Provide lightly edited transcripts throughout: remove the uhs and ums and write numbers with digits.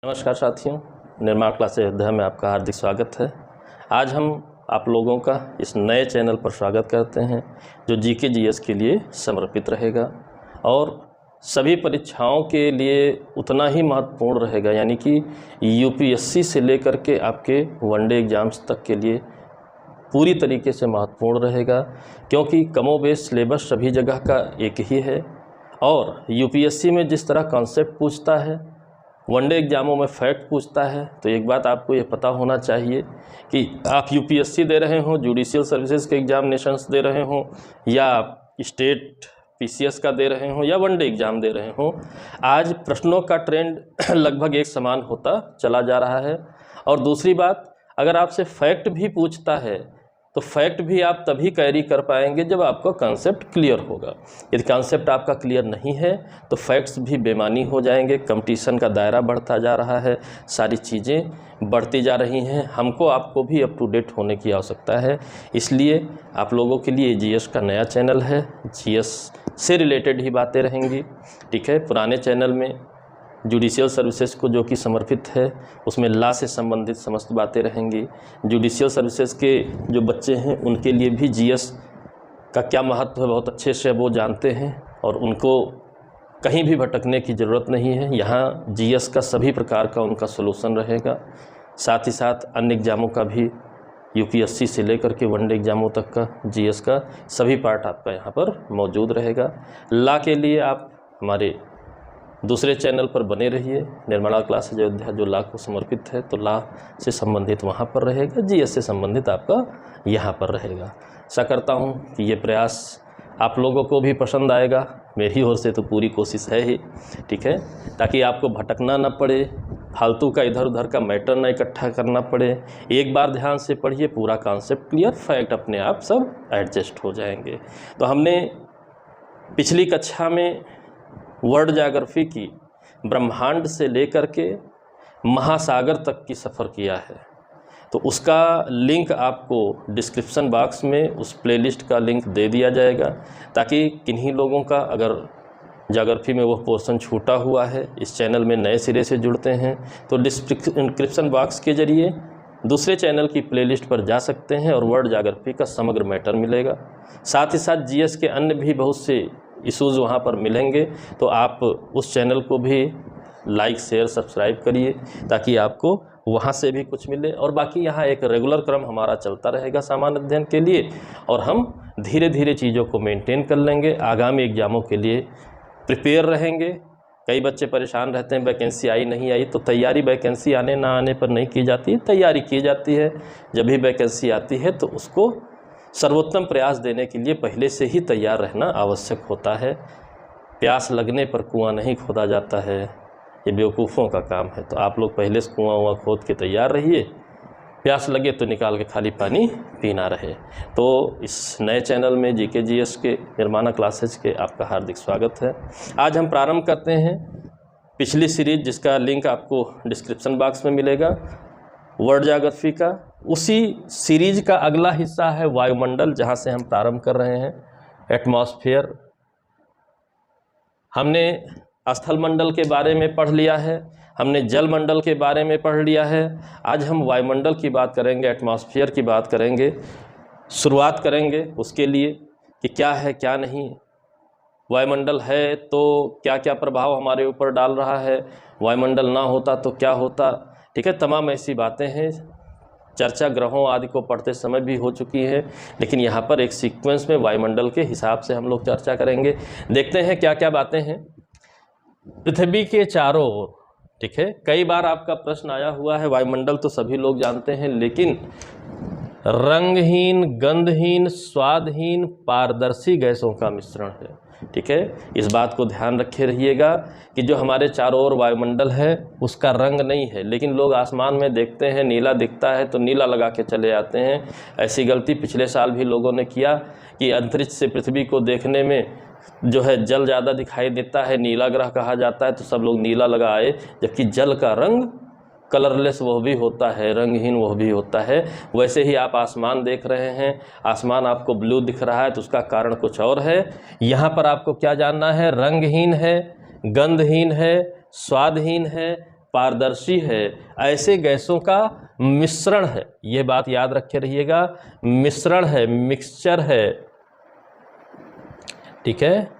नमस्कार साथियों, निर्माण क्लास अयोध्या में आपका हार्दिक स्वागत है। आज हम आप लोगों का इस नए चैनल पर स्वागत करते हैं जो जीके जीएस के लिए समर्पित रहेगा और सभी परीक्षाओं के लिए उतना ही महत्वपूर्ण रहेगा, यानी कि यूपीएससी से लेकर के आपके वनडे एग्ज़ाम्स तक के लिए पूरी तरीके से महत्वपूर्ण रहेगा, क्योंकि कमोबेश सिलेबस सभी जगह का एक ही है। और यूपीएससी में जिस तरह कॉन्सेप्ट पूछता है, वनडे एग्ज़ामों में फैक्ट पूछता है, तो एक बात आपको ये पता होना चाहिए कि आप यूपीएससी दे रहे हों, जुडिशियल सर्विसेज के एग्जामिनेशंस दे रहे हों, या आप स्टेट पीसीएस का दे रहे हों, या वनडे एग्ज़ाम दे रहे हों, आज प्रश्नों का ट्रेंड लगभग एक समान होता चला जा रहा है। और दूसरी बात, अगर आपसे फैक्ट भी पूछता है तो फैक्ट भी आप तभी कैरी कर पाएंगे जब आपका कॉन्सेप्ट क्लियर होगा। यदि कॉन्सेप्ट आपका क्लियर नहीं है तो फैक्ट्स भी बेमानी हो जाएंगे। कंपटीशन का दायरा बढ़ता जा रहा है, सारी चीज़ें बढ़ती जा रही हैं, हमको आपको भी अप टू डेट होने की आवश्यकता है। इसलिए आप लोगों के लिए जीएस का नया चैनल है, जीएस से रिलेटेड ही बातें रहेंगी। ठीक है, पुराने चैनल में जुडिशियल सर्विसेज को जो कि समर्पित है, उसमें लॉ से संबंधित समस्त बातें रहेंगी। जुडिशियल सर्विसेज के जो बच्चे हैं उनके लिए भी जीएस का क्या महत्व है बहुत अच्छे से वो जानते हैं और उनको कहीं भी भटकने की ज़रूरत नहीं है। यहाँ जीएस का सभी प्रकार का उनका सलूशन रहेगा, साथ ही साथ अन्य एग्ज़ामों का भी, यूपीएससी से लेकर के वनडे एग्ज़ामों तक का जीएस का सभी पार्ट आपका यहाँ पर मौजूद रहेगा। लॉ के लिए आप हमारे दूसरे चैनल पर बने रहिए, निर्माण क्लास अयोध्या जो लॉ को समर्पित है, तो लॉ से संबंधित वहाँ पर रहेगा, जीएस से संबंधित आपका यहाँ पर रहेगा। आशा करता हूँ कि ये प्रयास आप लोगों को भी पसंद आएगा। मेरी ओर से तो पूरी कोशिश है ही, ठीक है, ताकि आपको भटकना ना पड़े, फालतू का इधर उधर का मैटर ना इकट्ठा करना पड़े। एक बार ध्यान से पढ़िए, पूरा कॉन्सेप्ट क्लियर, फैक्ट अपने आप सब एडजस्ट हो जाएंगे। तो हमने पिछली कक्षा में वर्ल्ड ज्योग्राफी की ब्रह्मांड से लेकर के महासागर तक की सफ़र किया है, तो उसका लिंक आपको डिस्क्रिप्शन बॉक्स में उस प्लेलिस्ट का लिंक दे दिया जाएगा, ताकि किन्हीं लोगों का अगर ज्योग्राफी में वो पोर्शन छूटा हुआ है, इस चैनल में नए सिरे से जुड़ते हैं, तो डिस्क्रिप्शन बॉक्स के ज़रिए दूसरे चैनल की प्लेलिस्ट पर जा सकते हैं और वर्ल्ड ज्योग्राफी का समग्र मैटर मिलेगा। साथ ही साथ जीएस के अन्य भी बहुत से इशूज़ वहाँ पर मिलेंगे, तो आप उस चैनल को भी लाइक शेयर सब्सक्राइब करिए ताकि आपको वहाँ से भी कुछ मिले। और बाकी यहाँ एक रेगुलर क्रम हमारा चलता रहेगा सामान्य अध्ययन के लिए, और हम धीरे धीरे चीज़ों को मेंटेन कर लेंगे, आगामी एग्ज़ामों के लिए प्रिपेयर रहेंगे। कई बच्चे परेशान रहते हैं वैकेंसी आई नहीं आई, तो तैयारी वैकेंसी आने ना आने पर नहीं की जाती, तैयारी की जाती है। जब भी वैकेंसी आती है तो उसको सर्वोत्तम प्रयास देने के लिए पहले से ही तैयार रहना आवश्यक होता है। प्यास लगने पर कुआं नहीं खोदा जाता है, ये बेवकूफ़ों का काम है। तो आप लोग पहले से कुआं खोद के तैयार रहिए, प्यास लगे तो निकाल के खाली पानी पीना रहे। तो इस नए चैनल में जीके जीएस के निर्माण क्लासेज के आपका हार्दिक स्वागत है। आज हम प्रारंभ करते हैं पिछली सीरीज, जिसका लिंक आपको डिस्क्रिप्शन बॉक्स में मिलेगा, वर्ल्ड ज्योग्राफी का। उसी सीरीज का अगला हिस्सा है वायुमंडल, जहां से हम प्रारंभ कर रहे हैं एटमॉस्फेयर। हमने स्थल मंडल के बारे में पढ़ लिया है, हमने जल मंडल के बारे में पढ़ लिया है। आज हम वायुमंडल की बात करेंगे, एटमॉस्फेयर की बात करेंगे। शुरुआत करेंगे उसके लिए कि क्या है क्या नहीं, वायुमंडल है तो क्या क्या प्रभाव हमारे ऊपर डाल रहा है, वायुमंडल ना होता तो क्या होता। ठीक है, तमाम ऐसी बातें हैं। चर्चा ग्रहों आदि को पढ़ते समय भी हो चुकी है, लेकिन यहाँ पर एक सीक्वेंस में वायुमंडल के हिसाब से हम लोग चर्चा करेंगे। देखते हैं क्या क्या बातें हैं पृथ्वी के चारों ओर। ठीक है, कई बार आपका प्रश्न आया हुआ है, वायुमंडल तो सभी लोग जानते हैं, लेकिन रंगहीन, गंधहीन, स्वादहीन, पारदर्शी गैसों का मिश्रण है। ठीक है, इस बात को ध्यान रखे रहिएगा कि जो हमारे चारों ओर वायुमंडल है उसका रंग नहीं है, लेकिन लोग आसमान में देखते हैं नीला दिखता है तो नीला लगा के चले आते हैं। ऐसी गलती पिछले साल भी लोगों ने किया कि अंतरिक्ष से पृथ्वी को देखने में जो है जल ज़्यादा दिखाई देता है, नीला ग्रह कहा जाता है, तो सब लोग नीला लगाए, जबकि जल का रंग कलरलेस वह भी होता है, रंगहीन वह भी होता है। वैसे ही आप आसमान देख रहे हैं, आसमान आपको ब्लू दिख रहा है तो उसका कारण कुछ और है। यहाँ पर आपको क्या जानना है, रंगहीन है, गंधहीन है, स्वादहीन है, पारदर्शी है, ऐसे गैसों का मिश्रण है। यह बात याद रखे रहिएगा, मिश्रण है, मिक्सचर है, ठीक है,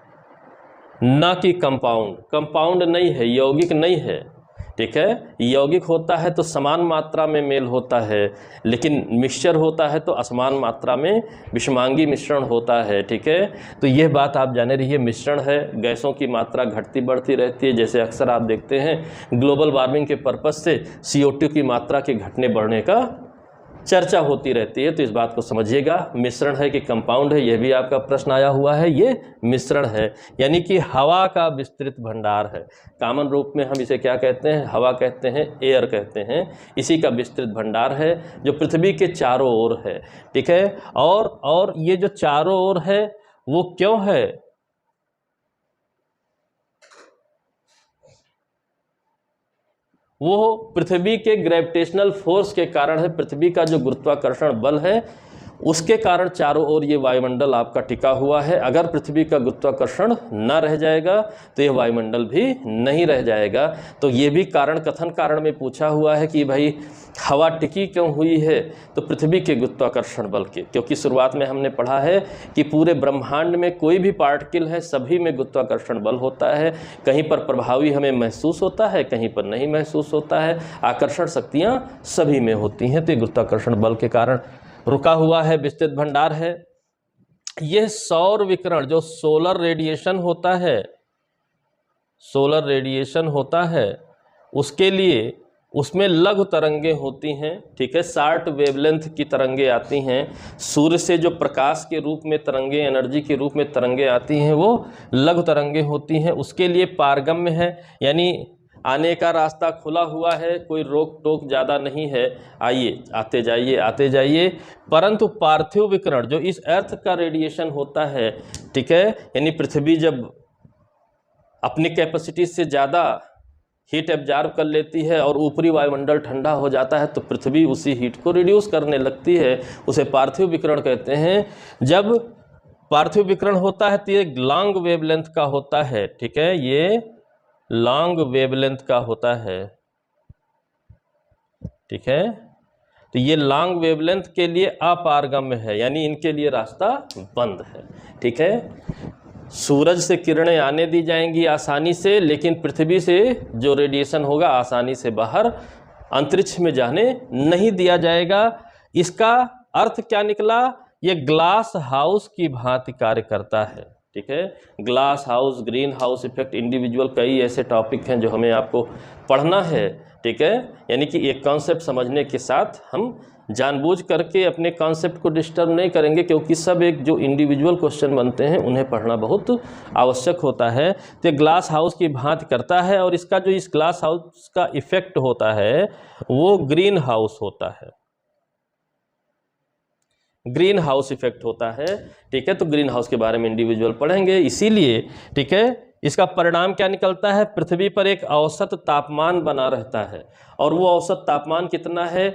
ना कि कंपाउंड। कंपाउंड नहीं है, यौगिक नहीं है, ठीक है। यौगिक होता है तो समान मात्रा में मेल होता है, लेकिन मिक्सचर होता है तो असमान मात्रा में विषमांगी मिश्रण होता है, ठीक है। तो यह बात आप जाने रहिए, मिश्रण है, गैसों की मात्रा घटती बढ़ती रहती है। जैसे अक्सर आप देखते हैं ग्लोबल वार्मिंग के पर्पस से CO2 की मात्रा के घटने बढ़ने का चर्चा होती रहती है। तो इस बात को समझिएगा, मिश्रण है कि कंपाउंड है, यह भी आपका प्रश्न आया हुआ है। ये मिश्रण है, यानी कि हवा का विस्तृत भंडार है। कॉमन रूप में हम इसे क्या कहते हैं? हवा कहते हैं, एयर कहते हैं। इसी का विस्तृत भंडार है जो पृथ्वी के चारों ओर है, ठीक है। और ये जो चारों ओर है वो क्यों है? वो पृथ्वी के ग्रेविटेशनल फोर्स के कारण है। पृथ्वी का जो गुरुत्वाकर्षण बल है उसके कारण चारों ओर ये वायुमंडल आपका टिका हुआ है। अगर पृथ्वी का गुरुत्वाकर्षण न रह जाएगा तो यह वायुमंडल भी नहीं रह जाएगा। तो ये भी कारण, कथन कारण में पूछा हुआ है कि भाई हवा टिकी क्यों हुई है? तो पृथ्वी के गुरुत्वाकर्षण बल के, क्योंकि शुरुआत में हमने पढ़ा है कि पूरे ब्रह्मांड में कोई भी पार्टिकल है सभी में गुरुत्वाकर्षण बल होता है। कहीं पर प्रभावी हमें महसूस होता है, कहीं पर नहीं महसूस होता है। आकर्षण शक्तियाँ सभी में होती हैं। तो गुरुत्वाकर्षण बल के कारण रुका हुआ है, विस्तृत भंडार है। यह सौर विकिरण जो सोलर रेडिएशन होता है, सोलर रेडिएशन होता है, उसके लिए उसमें लघु तरंगे होती हैं, ठीक है। शॉर्ट वेवलेंथ की तरंगे आती हैं। सूर्य से जो प्रकाश के रूप में तरंगे, एनर्जी के रूप में तरंगे आती हैं, वो लघु तरंगे होती हैं। उसके लिए पारगम्य है, यानी आने का रास्ता खुला हुआ है, कोई रोक टोक ज़्यादा नहीं है। आइए, आते जाइए, आते जाइए। परंतु पार्थिव विकिरण जो इस अर्थ का रेडिएशन होता है, ठीक है, यानी पृथ्वी जब अपनी कैपेसिटी से ज़्यादा हीट एब्जॉर्ब कर लेती है और ऊपरी वायुमंडल ठंडा हो जाता है तो पृथ्वी उसी हीट को रिड्यूस करने लगती है। उसे पार्थिव विकिरण कहते हैं। जब पार्थिव विकिरण होता है तो ये लॉन्ग वेवलेंथ का होता है, ठीक है, ये लॉन्ग वेवलेंथ का होता है, ठीक है। तो ये लॉन्ग वेवलेंथ के लिए अपारगम्य है, यानी इनके लिए रास्ता बंद है, ठीक है। सूरज से किरणें आने दी जाएंगी आसानी से, लेकिन पृथ्वी से जो रेडिएशन होगा आसानी से बाहर अंतरिक्ष में जाने नहीं दिया जाएगा। इसका अर्थ क्या निकला? ये ग्लास हाउस की भांति कार्य करता है, ठीक है। Glass house, green house effect, individual, कई ऐसे टॉपिक हैं जो हमें आपको पढ़ना है, ठीक है। यानी कि एक कॉन्सेप्ट समझने के साथ हम जानबूझ करके अपने कॉन्सेप्ट को डिस्टर्ब नहीं करेंगे, क्योंकि सब एक जो इंडिविजुअल क्वेश्चन बनते हैं उन्हें पढ़ना बहुत आवश्यक होता है। तो ग्लास हाउस की भांति करता है, और इसका जो इस ग्लास हाउस का इफेक्ट होता है वो ग्रीन हाउस होता है, ग्रीन हाउस इफेक्ट होता है, ठीक है। तो ग्रीन हाउस के बारे में इंडिविजुअल पढ़ेंगे। इसीलिए, ठीक है, इसका परिणाम क्या निकलता है? पृथ्वी पर एक औसत तापमान बना रहता है, और वो औसत तापमान कितना है?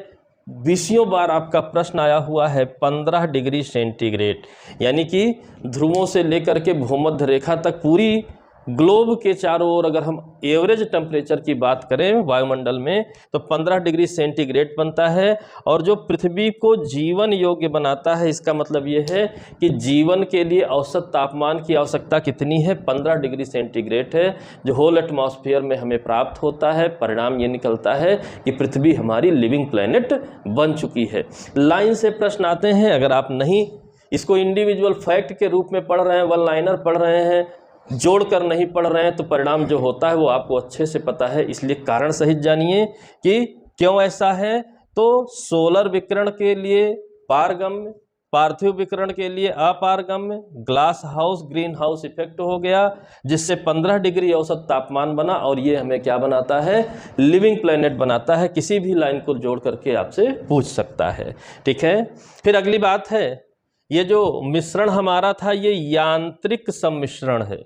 20 बार आपका प्रश्न आया हुआ है, 15 डिग्री सेंटीग्रेड। यानी कि ध्रुवों से लेकर के भूमध्य रेखा तक पूरी ग्लोब के चारों ओर अगर हम एवरेज टेम्परेचर की बात करें वायुमंडल में तो 15 डिग्री सेंटीग्रेड बनता है। और जो पृथ्वी को जीवन योग्य बनाता है, इसका मतलब ये है कि जीवन के लिए औसत तापमान की आवश्यकता कितनी है? 15 डिग्री सेंटीग्रेड है, जो होल एटमॉस्फेयर में हमें प्राप्त होता है। परिणाम ये निकलता है कि पृथ्वी हमारी लिविंग प्लैनेट बन चुकी है। लाइन से प्रश्न आते हैं, अगर आप नहीं इसको इंडिविजुअल फैक्ट के रूप में पढ़ रहे हैं, वन लाइनर पढ़ रहे हैं, जोड़कर नहीं पढ़ रहे हैं, तो परिणाम जो होता है वो आपको अच्छे से पता है। इसलिए कारण सहित जानिए कि क्यों ऐसा है। तो सोलर विकिरण के लिए पारगम्य, पार्थिव विकिरण के लिए अपारगम्य, glass house, green house effect हो गया, जिससे 15 डिग्री औसत तापमान बना, और ये हमें क्या बनाता है? लिविंग प्लेनेट बनाता है। किसी भी लाइन को जोड़ करके आपसे पूछ सकता है, ठीक है। फिर अगली बात है, ये जो मिश्रण हमारा था ये यांत्रिक सम्मिश्रण है,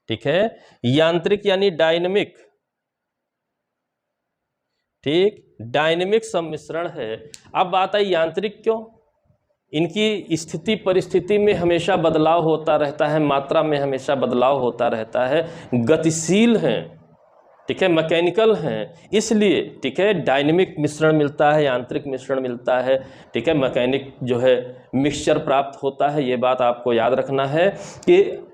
ठीक है। यांत्रिक यानी डायनेमिक, ठीक, डायनेमिक सम्मिश्रण है। अब बात आई यांत्रिक क्यों? इनकी स्थिति परिस्थिति में हमेशा बदलाव होता रहता है, मात्रा में हमेशा बदलाव होता रहता है, गतिशील हैं, ठीक है, मैकेनिकल हैं, इसलिए ठीक है डायनेमिक मिश्रण मिलता है, यांत्रिक मिश्रण मिलता है, ठीक है, मैकेनिक जो है मिक्सचर प्राप्त होता है। ये बात आपको याद रखना है कि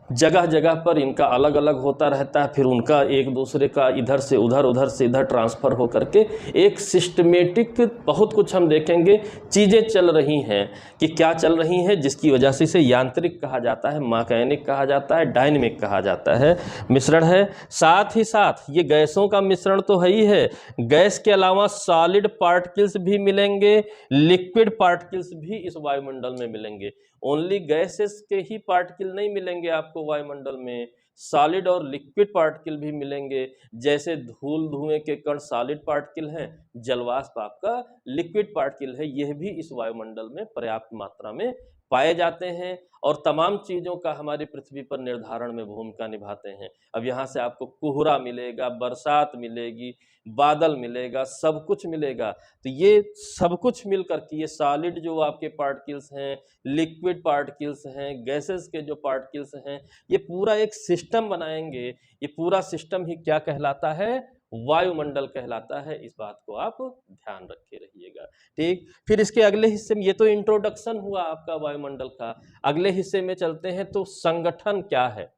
जगह जगह पर इनका अलग अलग होता रहता है, फिर उनका एक दूसरे का इधर से उधर, उधर से इधर ट्रांसफ़र हो करके एक सिस्टमेटिक बहुत कुछ हम देखेंगे चीज़ें चल रही हैं कि क्या चल रही हैं, जिसकी वजह से इसे यांत्रिक कहा जाता है, मैकेनिक कहा जाता है, डायनेमिक कहा जाता है, मिश्रण है। साथ ही साथ ये गैसों का मिश्रण तो है ही है, गैस के अलावा सॉलिड पार्टिकल्स भी मिलेंगे, लिक्विड पार्टिकल्स भी इस वायुमंडल में मिलेंगे। ओनली गैसेस के ही पार्टिकल नहीं मिलेंगे आपको वायुमंडल में, सॉलिड और लिक्विड पार्टिकल भी मिलेंगे। जैसे धूल धुएं के कण सॉलिड पार्टिकल हैं, जलवाष्प आपका लिक्विड पार्टिकल है, यह भी इस वायुमंडल में पर्याप्त मात्रा में पाए जाते हैं और तमाम चीज़ों का हमारी पृथ्वी पर निर्धारण में भूमिका निभाते हैं। अब यहाँ से आपको कोहरा मिलेगा, बरसात मिलेगी, बादल मिलेगा, सब कुछ मिलेगा। तो ये सब कुछ मिलकर के ये सॉलिड जो आपके पार्टिकल्स हैं, लिक्विड पार्टिकल्स हैं, गैसेस के जो पार्टिकल्स हैं, ये पूरा एक सिस्टम बनाएंगे। ये पूरा सिस्टम ही क्या कहलाता है? वायुमंडल कहलाता है। इस बात को आप ध्यान रखे रहिएगा। ठीक, फिर इसके अगले हिस्से में, ये तो इंट्रोडक्शन हुआ आपका वायुमंडल का, अगले हिस्से में चलते हैं। तो संगठन क्या है,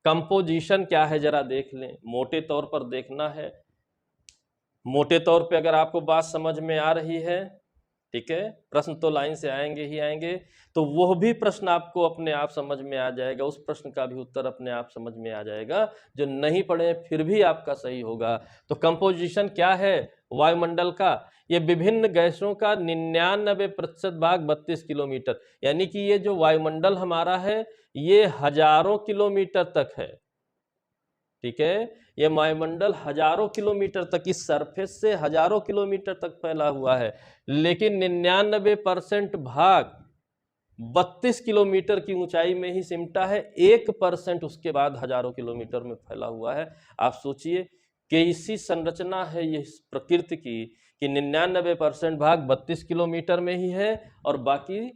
कंपोजिशन क्या है, जरा देख लें। मोटे तौर पर देखना है, मोटे तौर पे अगर आपको बात समझ में आ रही है, ठीक है, प्रश्न तो लाइन से आएंगे ही आएंगे, तो वह भी प्रश्न आपको अपने आप समझ में आ जाएगा, उस प्रश्न का भी उत्तर अपने आप समझ में आ जाएगा। जो नहीं पढ़े फिर भी आपका सही होगा। तो कंपोजिशन क्या है वायुमंडल का? ये विभिन्न गैसों का 99% भाग 32 किलोमीटर, यानी कि ये जो वायुमंडल हमारा है ये हजारों किलोमीटर तक है। ठीक है, ये वायुमंडल हजारों किलोमीटर तक, इस सरफेस से हजारों किलोमीटर तक फैला हुआ है, लेकिन 99% भाग 32 किलोमीटर की ऊंचाई में ही सिमटा है। 1% उसके बाद हजारों किलोमीटर में फैला हुआ है। आप सोचिए कैसी संरचना है ये प्रकृति की कि 99% भाग 32 किलोमीटर में ही है और बाकी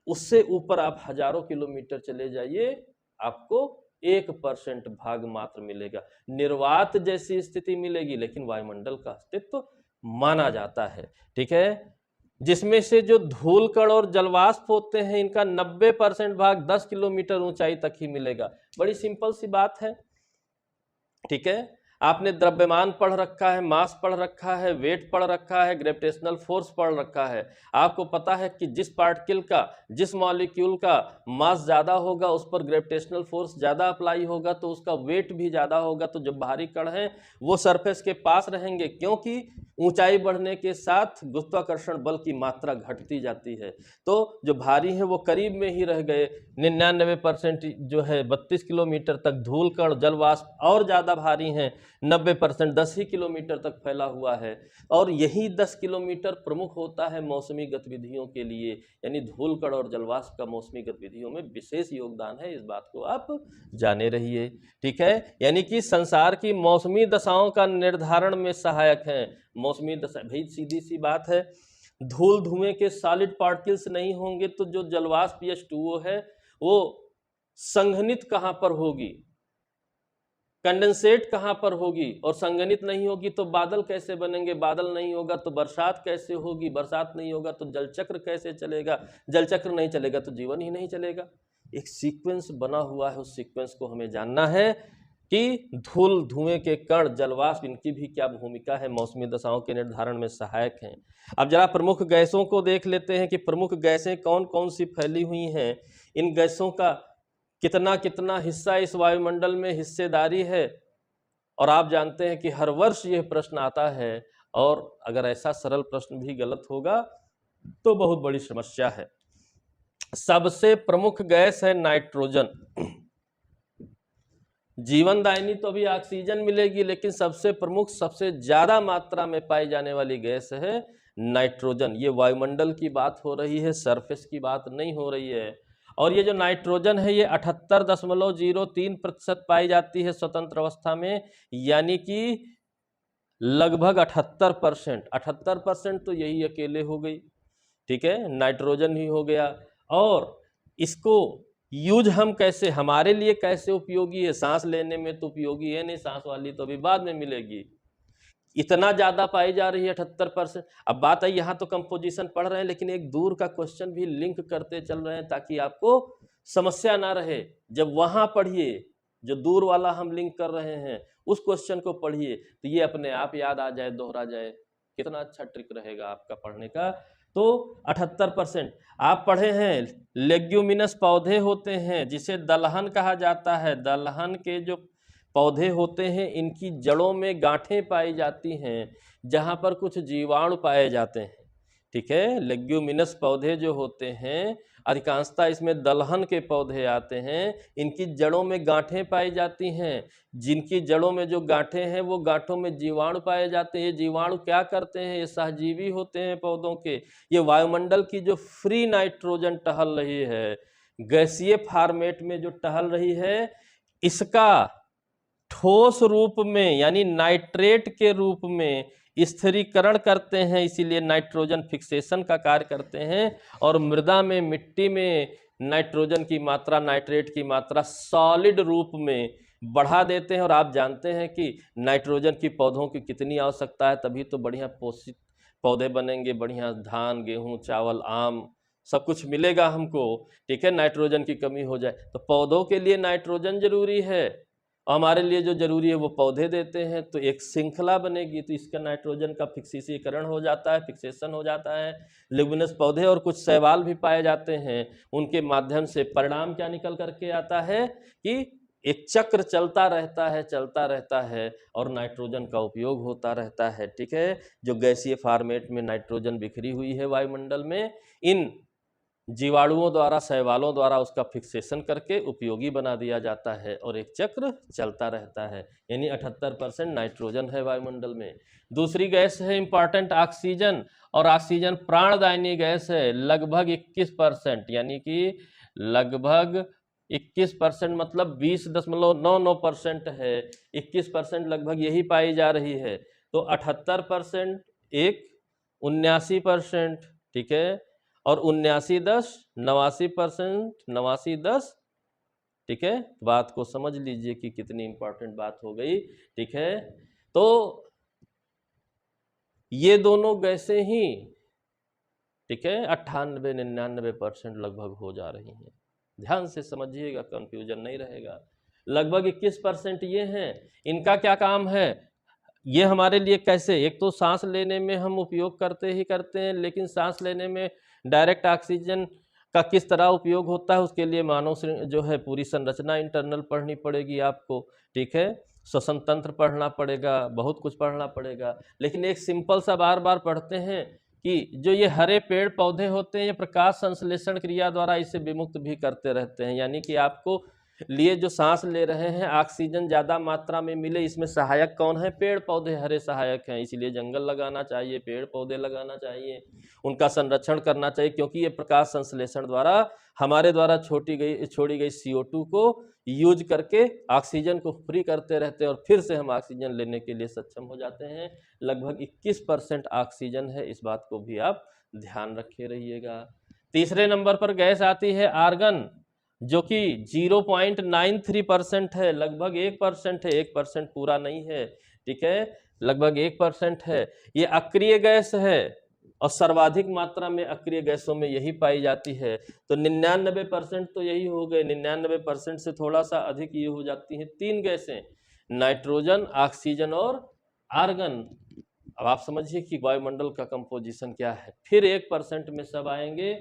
उससे ऊपर आप हजारों किलोमीटर चले जाइए, आपको 1% भाग मात्र मिलेगा। निर्वात जैसी स्थिति मिलेगी, लेकिन वायुमंडल का अस्तित्व माना जाता है। ठीक है, जिसमें से जो धूल कण और जलवाष्प होते हैं इनका 90% भाग 10 किलोमीटर ऊंचाई तक ही मिलेगा। बड़ी सिंपल सी बात है। ठीक है, आपने द्रव्यमान पढ़ रखा है, मास पढ़ रखा है, वेट पढ़ रखा है, ग्रेविटेशनल फोर्स पढ़ रखा है। आपको पता है कि जिस पार्टिकल का, जिस मॉलिक्यूल का मास ज़्यादा होगा उस पर ग्रेविटेशनल फोर्स ज़्यादा अप्लाई होगा, तो उसका वेट भी ज़्यादा होगा। तो जो भारी कण हैं वो सरफेस के पास रहेंगे, क्योंकि ऊंचाई बढ़ने के साथ गुरुत्वाकर्षण बल की मात्रा घटती जाती है। तो जो भारी हैं वो करीब में ही रह गए। 99% जो है 32 किलोमीटर तक, धूल कण जलवाष्प और ज़्यादा भारी हैं, 90% 10 ही किलोमीटर तक फैला हुआ है। और यही 10 किलोमीटर प्रमुख होता है मौसमी गतिविधियों के लिए, यानी धूल कण और जलवाष्प का मौसमी गतिविधियों में विशेष योगदान है। इस बात को आप जाने रहिए। ठीक है, यानी कि संसार की मौसमी दशाओं का निर्धारण में सहायक है। मौसमी दशा भाई सीधी सी बात है, धूल धुएं के सॉलिड पार्टिकल्स नहीं होंगे तो जो जलवाष्प H2O है वो संघनित कहाँ पर होगी, कंडेंसेट कहाँ पर होगी, और संघनित नहीं होगी तो बादल कैसे बनेंगे, बादल नहीं होगा तो बरसात कैसे होगी, बरसात नहीं होगा तो जलचक्र कैसे चलेगा, जलचक्र नहीं चलेगा तो जीवन ही नहीं चलेगा। एक सीक्वेंस बना हुआ है, उस सीक्वेंस को हमें जानना है कि धूल धुएं के कण जलवाष्प इनकी भी क्या भूमिका है, मौसमी दशाओं के निर्धारण में सहायक हैं। अब जरा प्रमुख गैसों को देख लेते हैं कि प्रमुख गैसें कौन कौन सी फैली हुई हैं, इन गैसों का कितना कितना हिस्सा इस वायुमंडल में हिस्सेदारी है। और आप जानते हैं कि हर वर्ष यह प्रश्न आता है, और अगर ऐसा सरल प्रश्न भी गलत होगा तो बहुत बड़ी समस्या है। सबसे प्रमुख गैस है नाइट्रोजन। जीवनदायिनी तो अभी ऑक्सीजन मिलेगी, लेकिन सबसे प्रमुख, सबसे ज्यादा मात्रा में पाई जाने वाली गैस है नाइट्रोजन। ये वायुमंडल की बात हो रही है, सरफेस की बात नहीं हो रही है। और ये जो नाइट्रोजन है ये 78.03% पाई जाती है स्वतंत्र अवस्था में, यानी कि लगभग 78%। 78% तो यही अकेले हो गई। ठीक है, नाइट्रोजन ही हो गया। और इसको, यूज हम कैसे, हमारे लिए कैसे उपयोगी है, सांस लेने में तो उपयोगी है नहीं, सांस वाली तो अभी बाद में मिलेगी, इतना ज्यादा पाई जा रही है 78%। अब बात है, यहाँ तो कंपोजिशन पढ़ रहे हैं लेकिन एक दूर का क्वेश्चन भी लिंक करते चल रहे हैं ताकि आपको समस्या ना रहे। जब वहां पढ़िए, जो दूर वाला हम लिंक कर रहे हैं उस क्वेश्चन को पढ़िए तो ये अपने आप याद आ जाए, दोहरा जाए, कितना अच्छा ट्रिक रहेगा आपका पढ़ने का। तो 78% आप पढ़े हैं। लेग्यूमिनस पौधे होते हैं जिसे दलहन कहा जाता है, दलहन के जो पौधे होते हैं इनकी जड़ों में गांठें पाई जाती हैं जहां पर कुछ जीवाणु पाए जाते हैं। ठीक है, लेग्यूमिनस पौधे जो होते हैं अधिकांशतः इसमें दलहन के पौधे आते हैं, इनकी जड़ों में गांठें पाई जाती हैं, जिनकी जड़ों में जो गांठें हैं वो गांठों में जीवाणु पाए जाते हैं। ये जीवाणु क्या करते हैं, ये सहजीवी होते हैं पौधों के, ये वायुमंडल की जो फ्री नाइट्रोजन टहल रही है, गैसीय फॉर्मेट में जो टहल रही है, इसका ठोस रूप में यानी नाइट्रेट के रूप में स्थिरीकरण करते हैं, इसीलिए नाइट्रोजन फिक्सेशन का कार्य करते हैं और मृदा में, मिट्टी में नाइट्रोजन की मात्रा, नाइट्रेट की मात्रा सॉलिड रूप में बढ़ा देते हैं। और आप जानते हैं कि नाइट्रोजन की पौधों की कितनी आवश्यकता है, तभी तो बढ़िया पोषित पौधे बनेंगे, बढ़िया धान, गेहूं, चावल, आम सब कुछ मिलेगा हमको। ठीक है, नाइट्रोजन की कमी हो जाए तो पौधों के लिए नाइट्रोजन जरूरी है, हमारे लिए जो जरूरी है वो पौधे देते हैं, तो एक श्रृंखला बनेगी, तो इसका नाइट्रोजन का फिक्सीकरण हो जाता है, फिक्सेशन हो जाता है। लेग्यूमिनस पौधे और कुछ शैवाल भी पाए जाते हैं, उनके माध्यम से परिणाम क्या निकल करके आता है कि एक चक्र चलता रहता है और नाइट्रोजन का उपयोग होता रहता है। ठीक है, जो गैसीय फॉर्मेट में नाइट्रोजन बिखरी हुई है वायुमंडल में, इन जीवाणुओं द्वारा, शैवालों द्वारा उसका फिक्सेशन करके उपयोगी बना दिया जाता है और एक चक्र चलता रहता है। यानी 78% नाइट्रोजन है वायुमंडल में। दूसरी गैस है इंपॉर्टेंट ऑक्सीजन, और ऑक्सीजन प्राणदायिनी गैस है, लगभग 21%, यानी कि लगभग 21% मतलब 20.99% है, 21% लगभग यही पाई जा रही है। तो 78% एक 79%, ठीक है, और 79-10 89%, 89-10। ठीक है, बात को समझ लीजिए कि कितनी इंपॉर्टेंट बात हो गई। ठीक है, तो ये दोनों गैसें ही, ठीक है, 98-99% लगभग हो जा रही हैं। ध्यान से समझिएगा, कंफ्यूजन नहीं रहेगा। लगभग 21% ये हैं, इनका क्या काम है, ये हमारे लिए कैसे, एक तो सांस लेने में हम उपयोग करते हैं, लेकिन सांस लेने में डायरेक्ट ऑक्सीजन का किस तरह उपयोग होता है उसके लिए मानव जो है पूरी संरचना इंटरनल पढ़नी पड़ेगी आपको। ठीक है, श्वसन तंत्र पढ़ना पड़ेगा, बहुत कुछ पढ़ना पड़ेगा, लेकिन एक सिंपल सा बार बार पढ़ते हैं कि जो ये हरे पेड़ पौधे होते हैं ये प्रकाश संश्लेषण क्रिया द्वारा इसे विमुक्त भी करते रहते हैं, यानी कि आपको लिए जो सांस ले रहे हैं ऑक्सीजन ज़्यादा मात्रा में मिले, इसमें सहायक कौन है, पेड़ पौधे हरे सहायक हैं। इसलिए जंगल लगाना चाहिए, पेड़ पौधे लगाना चाहिए, उनका संरक्षण करना चाहिए, क्योंकि ये प्रकाश संश्लेषण द्वारा हमारे द्वारा छोड़ी गई CO2 को यूज करके ऑक्सीजन को फ्री करते रहते हैं और फिर से हम ऑक्सीजन लेने के लिए सक्षम हो जाते हैं। लगभग 21% ऑक्सीजन है, इस बात को भी आप ध्यान रखे रहिएगा। तीसरे नंबर पर गैस आती है आर्गन, जो कि 0.93% है, लगभग 1% है, 1% पूरा नहीं है। ठीक है, लगभग 1% है। ये अक्रिय गैस है और सर्वाधिक मात्रा में अक्रिय गैसों में यही पाई जाती है। तो 99% तो यही हो गए, 99% से थोड़ा सा अधिक ये हो जाती हैं 3 गैसें, नाइट्रोजन, ऑक्सीजन और आर्गन। अब आप समझिए कि वायुमंडल का कंपोजिशन क्या है। फिर 1% में सब आएंगे,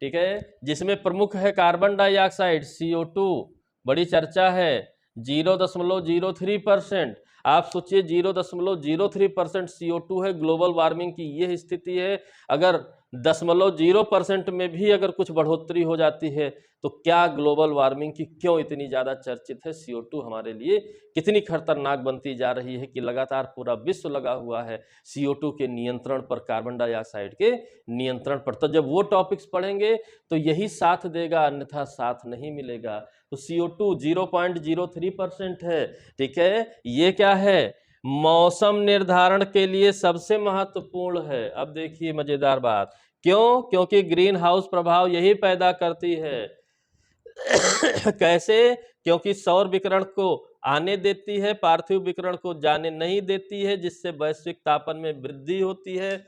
ठीक है, जिसमें प्रमुख है कार्बन डाइऑक्साइड CO2, बड़ी चर्चा है, 0.03%। आप सोचिए 0.03% CO2 है, ग्लोबल वार्मिंग की ये स्थिति है। अगर 0.0% में भी अगर कुछ बढ़ोतरी हो जाती है तो क्या ग्लोबल वार्मिंग की क्यों इतनी ज़्यादा चर्चित है, CO2 हमारे लिए कितनी खतरनाक बनती जा रही है कि लगातार पूरा विश्व लगा हुआ है CO2 के नियंत्रण पर, कार्बन डाइऑक्साइड के नियंत्रण पर। तो जब वो टॉपिक्स पढ़ेंगे तो यही साथ देगा, अन्यथा साथ नहीं मिलेगा। तो CO2 0.03% है। ठीक है, ये क्या है, मौसम निर्धारण के लिए सबसे महत्वपूर्ण है। अब देखिए मजेदार बात, क्यों, क्योंकि ग्रीन हाउस प्रभाव यही पैदा करती है कैसे? क्योंकि सौर विकिरण को आने देती है, पार्थिव विकिरण को जाने नहीं देती है, जिससे वैश्विक तापन में वृद्धि होती है,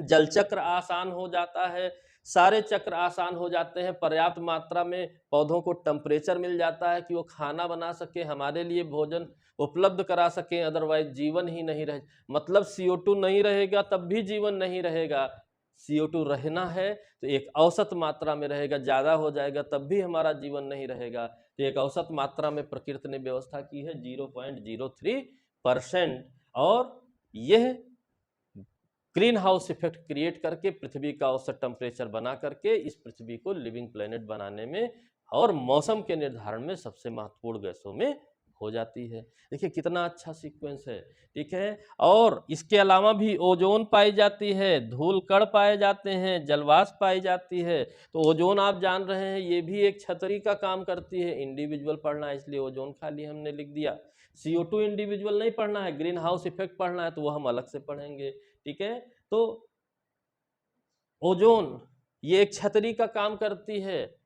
जल चक्र आसान हो जाता है, सारे चक्र आसान हो जाते हैं, पर्याप्त मात्रा में पौधों को टेम्परेचर मिल जाता है कि वो खाना बना सके, हमारे लिए भोजन उपलब्ध करा सकें, अदरवाइज जीवन ही नहीं रहे। मतलब CO2 नहीं रहेगा तब भी जीवन नहीं रहेगा। CO2 रहना है तो एक औसत मात्रा में रहेगा, ज़्यादा हो जाएगा तब भी हमारा जीवन नहीं रहेगा। तो एक औसत मात्रा में प्रकृति ने व्यवस्था की है 0.03%, और यह ग्रीन हाउस इफेक्ट क्रिएट करके पृथ्वी का औसत टेम्परेचर बना करके इस पृथ्वी को लिविंग प्लेनेट बनाने में और मौसम के निर्धारण में सबसे महत्वपूर्ण गैसों में हो जाती है। देखिए कितना अच्छा सीक्वेंस है, ठीक है। और इसके अलावा भी ओजोन पाई जाती है, धूल कण पाए जाते हैं, जलवाष्प पाई जाती है। तो ओजोन आप जान रहे हैं ये भी एक छतरी का काम करती है। इंडिविजुअल पढ़ना है इसलिए ओजोन खाली हमने लिख दिया। CO2 इंडिविजुअल नहीं पढ़ना है, ग्रीन हाउस इफेक्ट पढ़ना है तो वो हम अलग से पढ़ेंगे, ठीक है। तो ओजोन ये एक छतरी का काम करती है।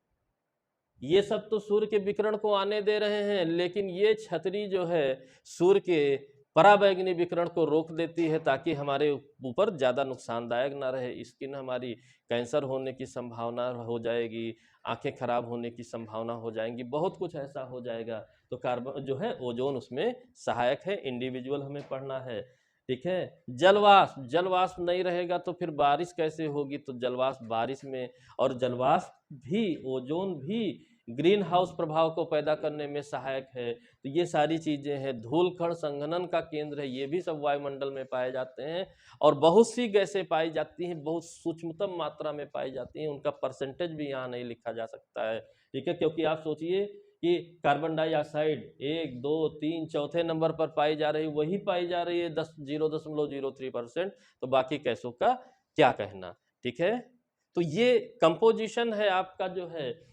ये सब तो सूर्य के विकिरण को आने दे रहे हैं, लेकिन ये छतरी जो है सूर्य के पराबैंगनी विकिरण को रोक देती है ताकि हमारे ऊपर ज़्यादा नुकसानदायक ना रहे। स्किन हमारी कैंसर होने की संभावना हो जाएगी, आंखें खराब होने की संभावना हो जाएंगी, बहुत कुछ ऐसा हो जाएगा। तो कार्बन जो है ओजोन उसमें सहायक है, इंडिविजुअल हमें पढ़ना है, ठीक है। जलवाष्प, जलवाष्प नहीं रहेगा तो फिर बारिश कैसे होगी? तो जलवाष्प बारिश में, और जलवाष्प भी, ओजोन भी ग्रीन हाउस प्रभाव को पैदा करने में सहायक है। तो ये सारी चीजें हैं। धूल कण संघनन का केंद्र है, ये भी सब वायुमंडल में पाए जाते हैं। और बहुत सी गैसें पाई जाती हैं, बहुत सूक्ष्मतम मात्रा में पाई जाती हैं, उनका परसेंटेज भी यहाँ नहीं लिखा जा सकता है, ठीक है। क्योंकि आप सोचिए कि कार्बन डाइऑक्साइड 1, 2, 3 चौथे नंबर पर पाई जा रही, वही पाई जा रही है 0.03%, तो बाकी गैसों का क्या कहना, ठीक है। तो ये कंपोजिशन है आपका जो है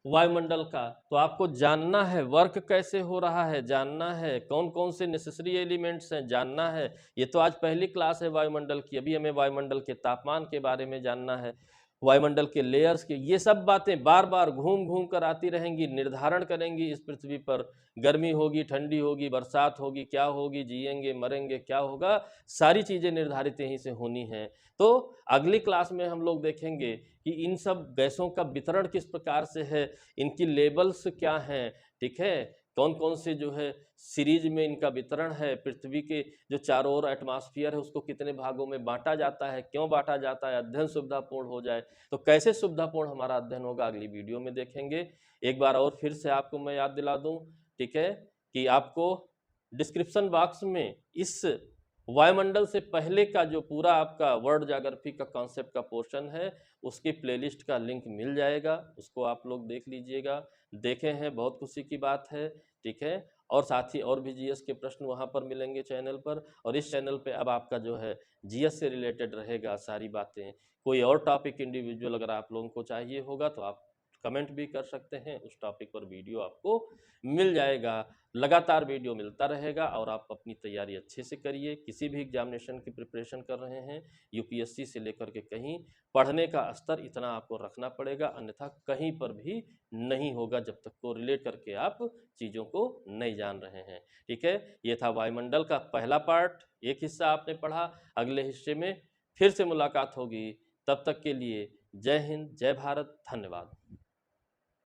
वायुमंडल का। तो आपको जानना है वर्क कैसे हो रहा है, जानना है कौन कौन से नेसेसरी एलिमेंट्स हैं, जानना है। ये तो आज पहली क्लास है वायुमंडल की, अभी हमें वायुमंडल के तापमान के बारे में जानना है, वायुमंडल के लेयर्स के। ये सब बातें बार बार घूम घूम कर आती रहेंगी, निर्धारण करेंगी इस पृथ्वी पर गर्मी होगी, ठंडी होगी, बरसात होगी, क्या होगी, जिएंगे मरेंगे, क्या होगा, सारी चीज़ें निर्धारित यहीं से होनी हैं। तो अगली क्लास में हम लोग देखेंगे कि इन सब गैसों का वितरण किस प्रकार से है, इनकी लेबल्स क्या हैं, ठीक है, कौन कौन से जो है सीरीज में इनका वितरण है, पृथ्वी के जो चारों ओर एटमॉस्फेयर है उसको कितने भागों में बांटा जाता है, क्यों बांटा जाता है, अध्ययन सुविधापूर्ण हो जाए। तो कैसे सुविधापूर्ण हमारा अध्ययन होगा अगली वीडियो में देखेंगे। एक बार और फिर से आपको मैं याद दिला दूं, ठीक है, कि आपको डिस्क्रिप्शन बॉक्स में इस वायुमंडल से पहले का जो पूरा आपका वर्ल्ड ज्योग्राफी का कॉन्सेप्ट का पोर्शन है उसकी प्लेलिस्ट का लिंक मिल जाएगा, उसको आप लोग देख लीजिएगा। देखे हैं, बहुत खुशी की बात है, ठीक है। और साथ ही और भी जीएस के प्रश्न वहाँ पर मिलेंगे चैनल पर, और इस चैनल पे अब आपका जो है जीएस से रिलेटेड रहेगा सारी बातें। कोई और टॉपिक इंडिविजुअल अगर आप लोगों को चाहिए होगा तो आप कमेंट भी कर सकते हैं, उस टॉपिक पर वीडियो आपको मिल जाएगा। लगातार वीडियो मिलता रहेगा और आप अपनी तैयारी अच्छे से करिए। किसी भी एग्जामिनेशन की प्रिपरेशन कर रहे हैं, यूपीएससी से लेकर के कहीं, पढ़ने का स्तर इतना आपको रखना पड़ेगा, अन्यथा कहीं पर भी नहीं होगा जब तक को रिलेट करके आप चीज़ों को नहीं जान रहे हैं, ठीक है। ये था वायुमंडल का पहला पार्ट, एक हिस्सा आपने पढ़ा। अगले हिस्से में फिर से मुलाकात होगी, तब तक के लिए जय हिंद, जय भारत, धन्यवाद।